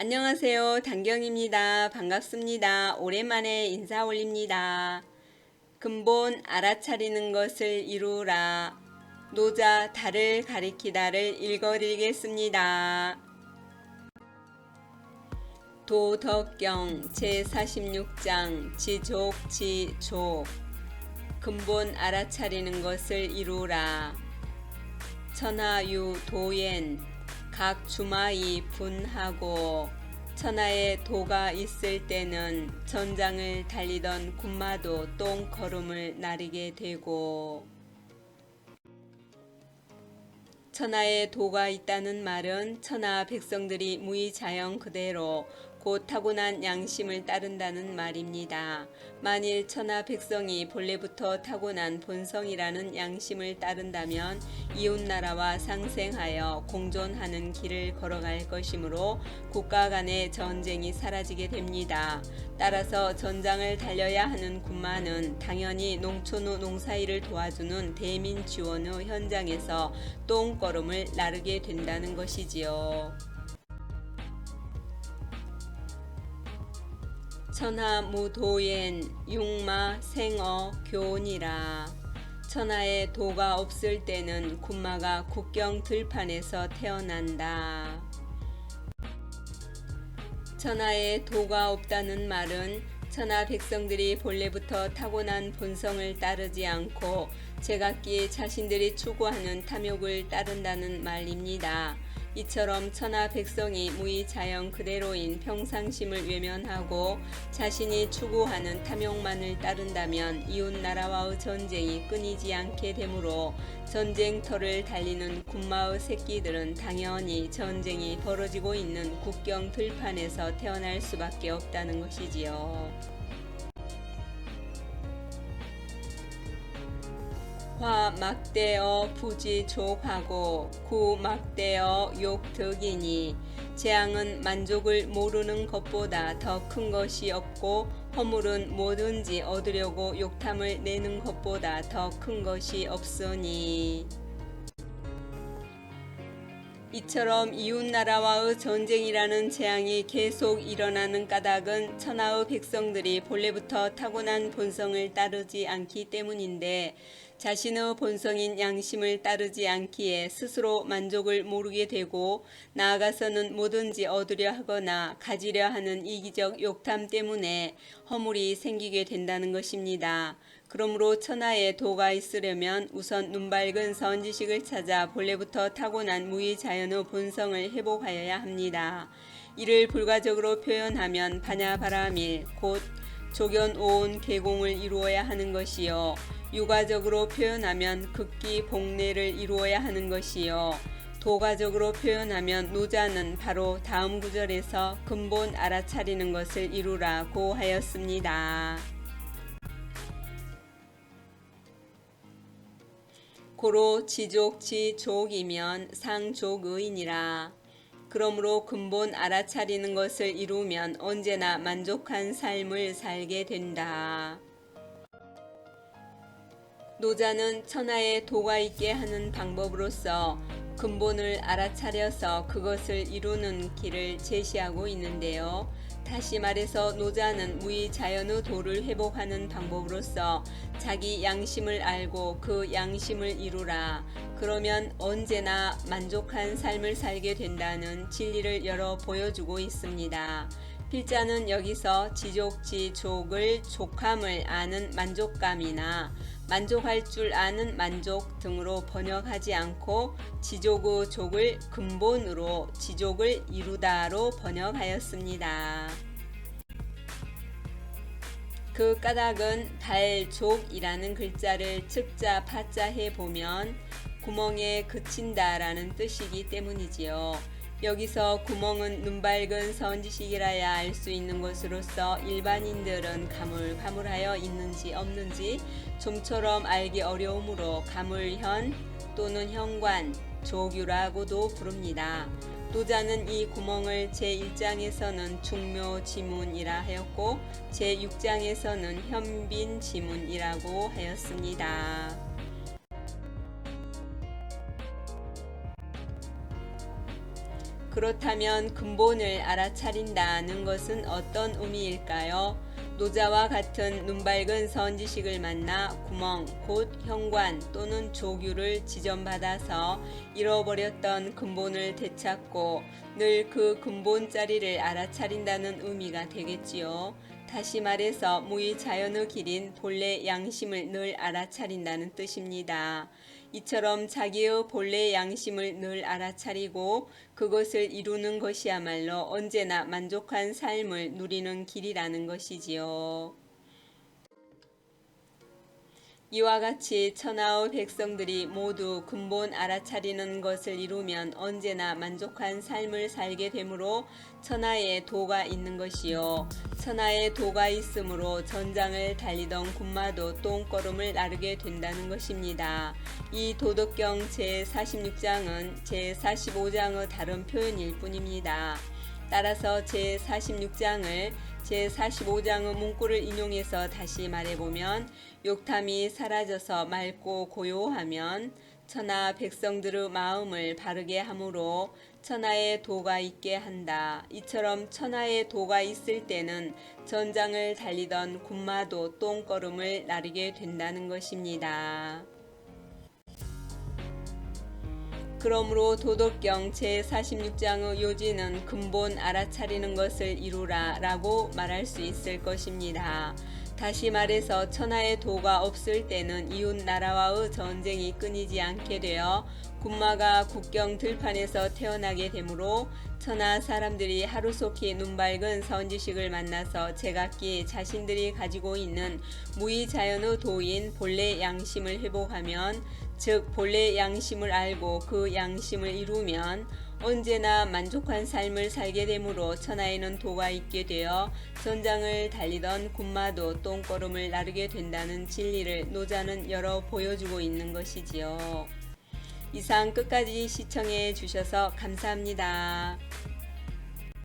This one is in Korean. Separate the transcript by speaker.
Speaker 1: 안녕하세요. 단경입니다. 반갑습니다. 오랜만에 인사 올립니다. 근본 알아차리는 것을 이루라. 노자 달을 가리키다를 읽어드리겠습니다. 도덕경 제46장 지족지족 근본 알아차리는 것을 이루라. 천하유 도엔 각 주마이 분하고 천하에 도가 있을 때는 전장을 달리던 군마도 똥걸음을 나르게 되고, 천하에 도가 있다는 말은 천하 백성들이 무의자영 그대로 곧 타고난 양심을 따른다는 말입니다. 만일 천하 백성이 본래부터 타고난 본성이라는 양심을 따른다면 이웃나라와 상생하여 공존하는 길을 걸어갈 것이므로 국가 간의 전쟁이 사라지게 됩니다. 따라서 전장을 달려야 하는 군마는 당연히 농촌 후 농사일을 도와주는 대민 지원 후 현장에서 똥걸음을 나르게 된다는 것이지요. 천하무도엔 육마 생어 교훈이라. 천하에 도가 없을 때는 군마가 국경 들판에서 태어난다. 천하에 도가 없다는 말은 천하 백성들이 본래부터 타고난 본성을 따르지 않고 제각기 자신들이 추구하는 탐욕을 따른다는 말입니다. 이처럼 천하 백성이 무의자영 그대로인 평상심을 외면하고 자신이 추구하는 탐욕만을 따른다면 이웃나라와의 전쟁이 끊이지 않게 되므로 전쟁터를 달리는 군마의 새끼들은 당연히 전쟁이 벌어지고 있는 국경 들판에서 태어날 수밖에 없다는 것이지요. 화 막대어 부지족하고 구 막대어 욕득이니 재앙은 만족을 모르는 것보다 더 큰 것이 없고 허물은 뭐든지 얻으려고 욕탐을 내는 것보다 더 큰 것이 없으니. 이처럼 이웃나라와의 전쟁이라는 재앙이 계속 일어나는 까닭은 천하의 백성들이 본래부터 타고난 본성을 따르지 않기 때문인데, 자신의 본성인 양심을 따르지 않기에 스스로 만족을 모르게 되고 나아가서는 뭐든지 얻으려 하거나 가지려 하는 이기적 욕탐 때문에 허물이 생기게 된다는 것입니다. 그러므로 천하에 도가 있으려면 우선 눈밝은 선지식을 찾아 본래부터 타고난 무의자연의 본성을 회복하여야 합니다. 이를 불가적으로 표현하면 반야바라밀 곧 조견오온 계공을 이루어야 하는 것이요, 유가적으로 표현하면 극기 복례를 이루어야 하는 것이요, 도가적으로 표현하면 노자는 바로 다음 구절에서 근본 알아차리는 것을 이루라고 하였습니다. 고로 지족지족이면 상족의이니라. 그러므로 근본 알아차리는 것을 이루면 언제나 만족한 삶을 살게 된다. 노자는 천하에 도가 있게 하는 방법으로서 근본을 알아차려서 그것을 이루는 길을 제시하고 있는데요. 다시 말해서 노자는 무의자연의 도를 회복하는 방법으로서 자기 양심을 알고 그 양심을 이루라. 그러면 언제나 만족한 삶을 살게 된다는 진리를 열어 보여주고 있습니다. 필자는 여기서 지족지족을 족함을 아는 만족감이나 만족할 줄 아는 만족 등으로 번역하지 않고 지족의 족을 근본으로 지족을 이루다로 번역하였습니다. 그 까닭은 발족이라는 글자를 측자 파자 해보면 구멍에 그친다라는 뜻이기 때문이지요. 여기서 구멍은 눈밝은 선지식이라야 알 수 있는 것으로서 일반인들은 가물가물하여 있는지 없는지 좀처럼 알기 어려우므로 가물현 또는 현관, 조규라고도 부릅니다. 노자는 이 구멍을 제1장에서는 중묘지문이라 하였고 제6장에서는 현빈지문이라고 하였습니다. 그렇다면 근본을 알아차린다는 것은 어떤 의미일까요? 노자와 같은 눈밝은 선지식을 만나 구멍, 곧 현관 또는 조규를 지점받아서 잃어버렸던 근본을 되찾고 늘 그 근본 자리를 알아차린다는 의미가 되겠지요. 다시 말해서 무의자연의 길인 본래 양심을 늘 알아차린다는 뜻입니다. 이처럼 자기의 본래 양심을 늘 알아차리고 그것을 이루는 것이야말로 언제나 만족한 삶을 누리는 길이라는 것이지요. 이와 같이 천하의 백성들이 모두 근본 알아차리는 것을 이루면 언제나 만족한 삶을 살게 되므로 천하에 도가 있는 것이요. 천하에 도가 있으므로 전장을 달리던 군마도 똥걸음을 나르게 된다는 것입니다. 이 도덕경 제46장은 제45장의 다른 표현일 뿐입니다. 따라서 제46장을 제45장의 문구를 인용해서 다시 말해보면 욕탐이 사라져서 맑고 고요하면 천하 백성들의 마음을 바르게 함으로 천하에 도가 있게 한다. 이처럼 천하에 도가 있을 때는 전장을 달리던 군마도 똥걸음을 나르게 된다는 것입니다. 그러므로 도덕경 제46장의 요지는 근본 알아차리는 것을 이루라 라고 말할 수 있을 것입니다. 다시 말해서 천하에 도가 없을 때는 이웃 나라와의 전쟁이 끊이지 않게 되어 군마가 국경 들판에서 태어나게 되므로 천하 사람들이 하루속히 눈밝은 선지식을 만나서 제각기 자신들이 가지고 있는 무의자연의 도인 본래 양심을 회복하면, 즉 본래 양심을 알고 그 양심을 이루면 언제나 만족한 삶을 살게 되므로 천하에는 도가 있게 되어 전장을 달리던 군마도 똥걸음을 나르게 된다는 진리를 노자는 열어 보여주고 있는 것이지요. 이상 끝까지 시청해 주셔서 감사합니다.